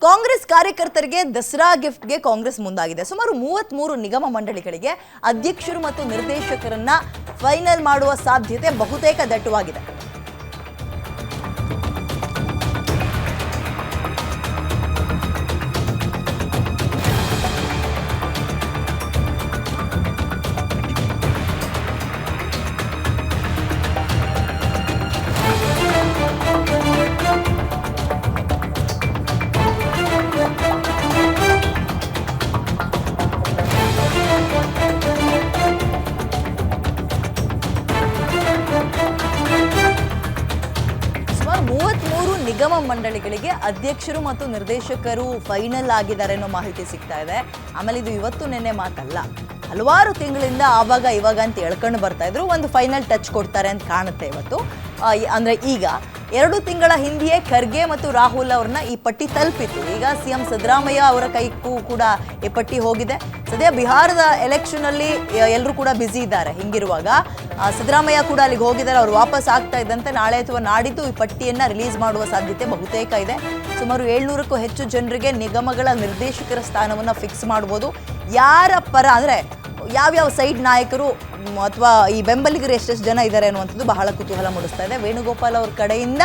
ಕಾಂಗ್ರೆಸ್ ಕಾರ್ಯಕರ್ತರಿಗೆ ದಸರಾ ಗಿಫ್ಟ್ಗೆ ಕಾಂಗ್ರೆಸ್ ಮುಂದಾಗಿದೆ. ಸುಮಾರು 33 ನಿಗಮ ಮಂಡಳಿಗಳಿಗೆ ಅಧ್ಯಕ್ಷರು ಮತ್ತು ನಿರ್ದೇಶಕರನ್ನ ಫೈನಲ್ ಮಾಡುವ ಸಾಧ್ಯತೆ ಬಹುತೇಕ ದಟ್ಟವಾಗಿದೆ. ಸುಮಾರು 33 ನಿಗಮ ಮಂಡಳಿಗಳಿಗೆ ಅಧ್ಯಕ್ಷರು ಮತ್ತು ನಿರ್ದೇಶಕರು ಫೈನಲ್ ಆಗಿದ್ದಾರೆ ಅನ್ನೋ ಮಾಹಿತಿ ಸಿಗ್ತಾ ಇದೆ. ಆಮೇಲೆ ಇದು ಇವತ್ತು ನೆನ್ನೆ ಮಾತಲ್ಲ, ಹಲವಾರು ತಿಂಗಳಿಂದ ಆವಾಗ ಇವಾಗ ಅಂತ ಹೇಳ್ಕೊಂಡು ಬರ್ತಾ ಇದ್ರು. ಒಂದು ಫೈನಲ್ ಟಚ್ ಕೊಡ್ತಾರೆ ಅಂತ ಕಾಣುತ್ತೆ ಇವತ್ತು. ಅಂದ್ರೆ ಈಗ 2 ತಿಂಗಳ ಹಿಂದೆಯೇ ಖರ್ಗೆ ಮತ್ತು ರಾಹುಲ್ ಅವ್ರನ್ನ ಈ ಪಟ್ಟಿ ತಲುಪಿತ್ತು. ಈಗ ಸಿಎಂ ಸಿದ್ದರಾಮಯ್ಯ ಅವರ ಕೈಗೂ ಕೂಡ ಈ ಪಟ್ಟಿ ಹೋಗಿದೆ. ಸದ್ಯ ಬಿಹಾರದ ಎಲೆಕ್ಷನ್ ಅಲ್ಲಿ ಎಲ್ಲರೂ ಕೂಡ ಬ್ಯುಸಿ ಇದ್ದಾರೆ. ಹಿಂಗಿರುವಾಗ ಸಿದ್ದರಾಮಯ್ಯ ಕೂಡ ಅಲ್ಲಿಗೆ ಹೋಗಿದ್ದಾರೆ. ಅವ್ರು ವಾಪಸ್ ಆಗ್ತಾ ಇದ್ದಂತೆ ನಾಳೆ ಅಥವಾ ನಾಡಿದ್ದು ಈ ಪಟ್ಟಿಯನ್ನ ರಿಲೀಸ್ ಮಾಡುವ ಸಾಧ್ಯತೆ ಬಹುತೇಕ ಇದೆ. ಸುಮಾರು 700ಕ್ಕೂ ಹೆಚ್ಚು ಜನರಿಗೆ ನಿಗಮಗಳ ನಿರ್ದೇಶಕರ ಸ್ಥಾನವನ್ನ ಫಿಕ್ಸ್ ಮಾಡಬಹುದು. ಯಾರ ಪರ ಅಂದ್ರೆ ಯಾವ್ಯಾವ ಸೈಡ್ ನಾಯಕರು ಅಥವಾ ಈ ಬೆಂಬಲಿಗರು ಎಷ್ಟೆಷ್ಟು ಜನ ಇದ್ದಾರೆ ಅನ್ನುವಂಥದ್ದು ಬಹಳ ಕುತೂಹಲ ಮೂಡಿಸ್ತಾ ಇದೆ. ವೇಣುಗೋಪಾಲ್ ಅವ್ರ ಕಡೆಯಿಂದ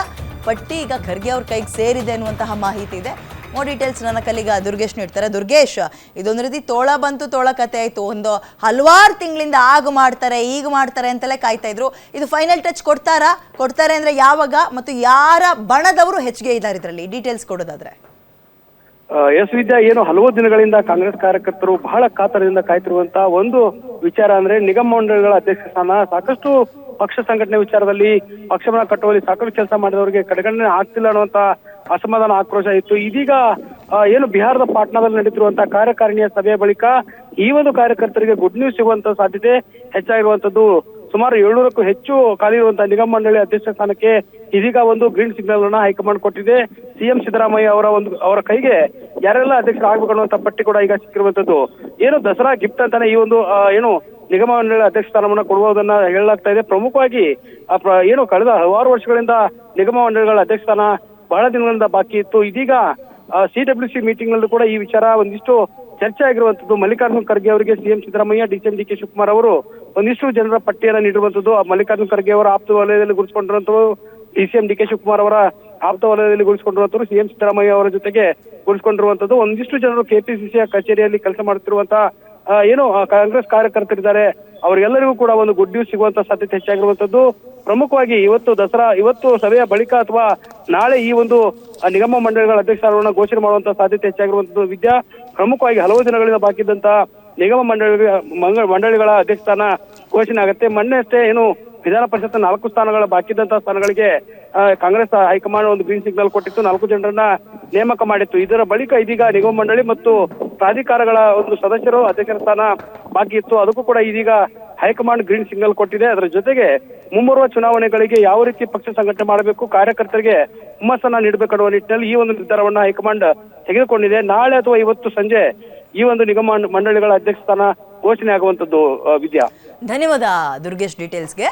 ಪಟ್ಟಿ ಈಗ ಖರ್ಗೆ ಅವ್ರ ಕೈಗೆ ಸೇರಿದೆ ಅನ್ನುವಂತಹ ಮಾಹಿತಿ ಇದೆ. ಮೋರ್ ಡೀಟೇಲ್ಸ್ ನನ್ನ ಕಲಿಗ ದುರ್ಗೇಶ್ ನೀಡ್ತಾರೆ. ದುರ್ಗೇಶ್, ಇದೊಂದು ರೀತಿ ತೋಳ ಬಂತು ತೋಳ ಕತೆ ಆಯ್ತು. ಒಂದು ಹಲವಾರು ತಿಂಗಳಿಂದ ಆಗ ಮಾಡ್ತಾರೆ ಈಗ ಮಾಡ್ತಾರೆ ಅಂತಲೇ ಕಾಯ್ತಾ ಇದ್ರು. ಇದು ಫೈನಲ್ ಟಚ್ ಕೊಡ್ತಾರೆ ಅಂದ್ರೆ ಯಾವಾಗ ಮತ್ತು ಯಾರ ಬಣದವರು ಹೆಚ್ಚಿಗೆ ಇದ್ದಾರೆ ಇದರಲ್ಲಿ ಡೀಟೇಲ್ಸ್ ಕೊಡೋದಾದ್ರೆ? ಎಸ್ ವಿದ್ಯಾ, ಏನು ಹಲವು ದಿನಗಳಿಂದ ಕಾಂಗ್ರೆಸ್ ಕಾರ್ಯಕರ್ತರು ಬಹಳ ಕಾತರದಿಂದ ಕಾಯ್ತಿರುವಂತ ಒಂದು ವಿಚಾರ ಅಂದ್ರೆ ನಿಗಮ ಮಂಡಳಿಗಳ ಅಧ್ಯಕ್ಷ ಸ್ಥಾನ. ಸಾಕಷ್ಟು ಪಕ್ಷ ಸಂಘಟನೆ ವಿಚಾರದಲ್ಲಿ ಪಕ್ಷವನ್ನ ಕಟ್ಟುವಲ್ಲಿ ಸಾಕಷ್ಟು ಕೆಲಸ ಮಾಡಿದವರಿಗೆ ಕಡೆಗಣನೆ ಆಗ್ತಿಲ್ಲ ಅನ್ನುವಂತ ಅಸಮಾಧಾನ ಆಕ್ರೋಶ ಇತ್ತು. ಇದೀಗ ಏನು ಬಿಹಾರದ ಪಾಟ್ನಾದಲ್ಲಿ ನಡೀತಿರುವಂತಹ ಕಾರ್ಯಕಾರಿಣಿಯ ಸಭೆಯ ಬಳಿಕ ಈ ಒಂದು ಕಾರ್ಯಕರ್ತರಿಗೆ ಗುಡ್ ನ್ಯೂಸ್ ಸಿಗುವಂತ ಸಾಧ್ಯತೆ ಹೆಚ್ಚಾಗಿರುವಂತದ್ದು. ಸುಮಾರು 700ಕ್ಕೂ ಹೆಚ್ಚು ಖಾಲಿ ಇರುವಂತಹ ನಿಗಮ ಮಂಡಳಿ ಅಧ್ಯಕ್ಷ ಸ್ಥಾನಕ್ಕೆ ಇದೀಗ ಒಂದು ಗ್ರೀನ್ ಸಿಗ್ನಲ್ ಅನ್ನ ಹೈಕಮಾಂಡ್ ಕೊಟ್ಟಿದೆ. ಸಿಎಂ ಸಿದ್ದರಾಮಯ್ಯ ಅವರ ಕೈಗೆ ಯಾರೆಲ್ಲ ಅಧ್ಯಕ್ಷರು ಆಗ್ಬೇಕು ಅನ್ನುವಂತ ಪಟ್ಟಿ ಕೂಡ ಈಗ ಸಿಕ್ಕಿರುವಂತದ್ದು. ಏನು ದಸರಾ ಗಿಫ್ಟ್ ಅಂತಾನೆ ಈ ಒಂದು ಏನು ನಿಗಮ ಮಂಡಳಿ ಅಧ್ಯಕ್ಷ ಸ್ಥಾನವನ್ನ ಕೊಡುವುದನ್ನ ಹೇಳಲಾಗ್ತಾ ಇದೆ. ಪ್ರಮುಖವಾಗಿ ಏನು ಕಳೆದ ಹಲವಾರು ವರ್ಷಗಳಿಂದ ನಿಗಮ ಮಂಡಳಿಗಳ ಅಧ್ಯಕ್ಷ ಸ್ಥಾನ ಬಹಳ ದಿನಗಳಿಂದ ಬಾಕಿ ಇತ್ತು. ಇದೀಗ CWC ಮೀಟಿಂಗ್ ನಲ್ಲೂ ಕೂಡ ಈ ವಿಚಾರ ಒಂದಿಷ್ಟು ಚರ್ಚೆ ಆಗಿರುವಂತದ್ದು. ಮಲ್ಲಿಕಾರ್ಜುನ್ ಖರ್ಗೆ ಅವರಿಗೆ ಸಿಎಂ ಸಿದ್ದರಾಮಯ್ಯ, DK ಶಿವಕುಮಾರ್ ಅವರು ಒಂದಿಷ್ಟು ಜನರ ಪಟ್ಟಿಯನ್ನ ನೀಡಿರುವಂತದ್ದು. ಮಲ್ಲಿಕಾರ್ಜುನ್ ಖರ್ಗೆ ಅವರ ಆಪ್ತ ವಲಯದಲ್ಲಿ ಗುರುತಿಸಿಕೊಂಡಿರುವಂತದ್ದು, DK ಶಿವಕುಮಾರ್ ಅವರ ಆಪ್ತ ವಲಯದಲ್ಲಿ ಗುರುತಿಸಿಕೊಂಡಿರುವಂತದ್ದು, ಸಿಎಂ ಸಿದ್ದರಾಮಯ್ಯ ಅವರ ಜೊತೆಗೆ ಗುರುತಿಸಿಕೊಂಡಿರುವಂತದ್ದು. ಒಂದಿಷ್ಟು ಜನರು ಕೆಪಿಸಿಸಿಯ ಕಚೇರಿಯಲ್ಲಿ ಕೆಲಸ ಮಾಡುತ್ತಿರುವಂತಹ ಏನು ಕಾಂಗ್ರೆಸ್ ಕಾರ್ಯಕರ್ತರಿದ್ದಾರೆ, ಅವರಿಗೆಲ್ಲರಿಗೂ ಕೂಡ ಒಂದು ಗುಡ್ ನ್ಯೂಸ್ ಸಿಗುವಂತ ಸಾಧ್ಯತೆ ಹೆಚ್ಚಾಗಿರುವಂತದ್ದು. ಪ್ರಮುಖವಾಗಿ ಇವತ್ತು ಸಭೆಯ ಬಳಿಕ ಅಥವಾ ನಾಳೆ ಈ ಒಂದು ನಿಗಮ ಮಂಡಳಿಗಳ ಅಧ್ಯಕ್ಷರನ್ನ ಘೋಷಣೆ ಮಾಡುವಂತ ಸಾಧ್ಯತೆ ಹೆಚ್ಚಾಗಿರುವಂತದ್ದು. ವಿದ್ಯಾ, ಪ್ರಮುಖವಾಗಿ ಹಲವು ದಿನಗಳಿಂದ ಬಾಕಿ ಇದ್ದಂತ ನಿಗಮ ಮಂಡಳಿಗಳ ಅಧ್ಯಕ್ಷ ಸ್ಥಾನ ಘೋಷಣೆ ಆಗುತ್ತೆ. ಮೊನ್ನೆ ಅಷ್ಟೇ ಏನು ವಿಧಾನ ಪರಿಷತ್ 4 ಸ್ಥಾನಗಳ ಬಾಕಿ ಇದ್ದಂತಹ ಸ್ಥಾನಗಳಿಗೆ ಕಾಂಗ್ರೆಸ್ ಹೈಕಮಾಂಡ್ ಒಂದು ಗ್ರೀನ್ ಸಿಗ್ನಲ್ ಕೊಟ್ಟಿತ್ತು. 4 ಜನರನ್ನ ನೇಮಕ ಮಾಡಿತ್ತು. ಇದರ ಬಳಿಕ ಇದೀಗ ನಿಗಮ ಮಂಡಳಿ ಮತ್ತು ಪ್ರಾಧಿಕಾರಗಳ ಒಂದು ಸದಸ್ಯರು ಅಧ್ಯಕ್ಷರ ಸ್ಥಾನ ಬಾಕಿ ಇತ್ತು. ಅದಕ್ಕೂ ಕೂಡ ಇದೀಗ ಹೈಕಮಾಂಡ್ ಗ್ರೀನ್ ಸಿಗ್ನಲ್ ಕೊಟ್ಟಿದೆ. ಅದರ ಜೊತೆಗೆ ಮುಂಬರುವ ಚುನಾವಣೆಗಳಿಗೆ ಯಾವ ರೀತಿ ಪಕ್ಷ ಸಂಘಟನೆ ಮಾಡಬೇಕು, ಕಾರ್ಯಕರ್ತರಿಗೆ ಹುಮ್ಮಸ್ಸನ್ನ ನೀಡಬೇಕನ್ನುವ ನಿಟ್ಟಿನಲ್ಲಿ ಈ ಒಂದು ನಿರ್ಧಾರವನ್ನ ಹೈಕಮಾಂಡ್ ತೆಗೆದುಕೊಂಡಿದೆ. ನಾಳೆ ಅಥವಾ ಇವತ್ತು ಸಂಜೆ ಈ ಒಂದು ನಿಗಮ ಮಂಡಳಿಗಳ ಅಧ್ಯಕ್ಷ ಸ್ಥಾನ ಘೋಷಣೆ ಆಗುವಂತದ್ದು. ವಿದ್ಯಾ, ಧನ್ಯವಾದ ದುರ್ಗೇಶ್ ಡೀಟೇಲ್ಸ್ಗೆ.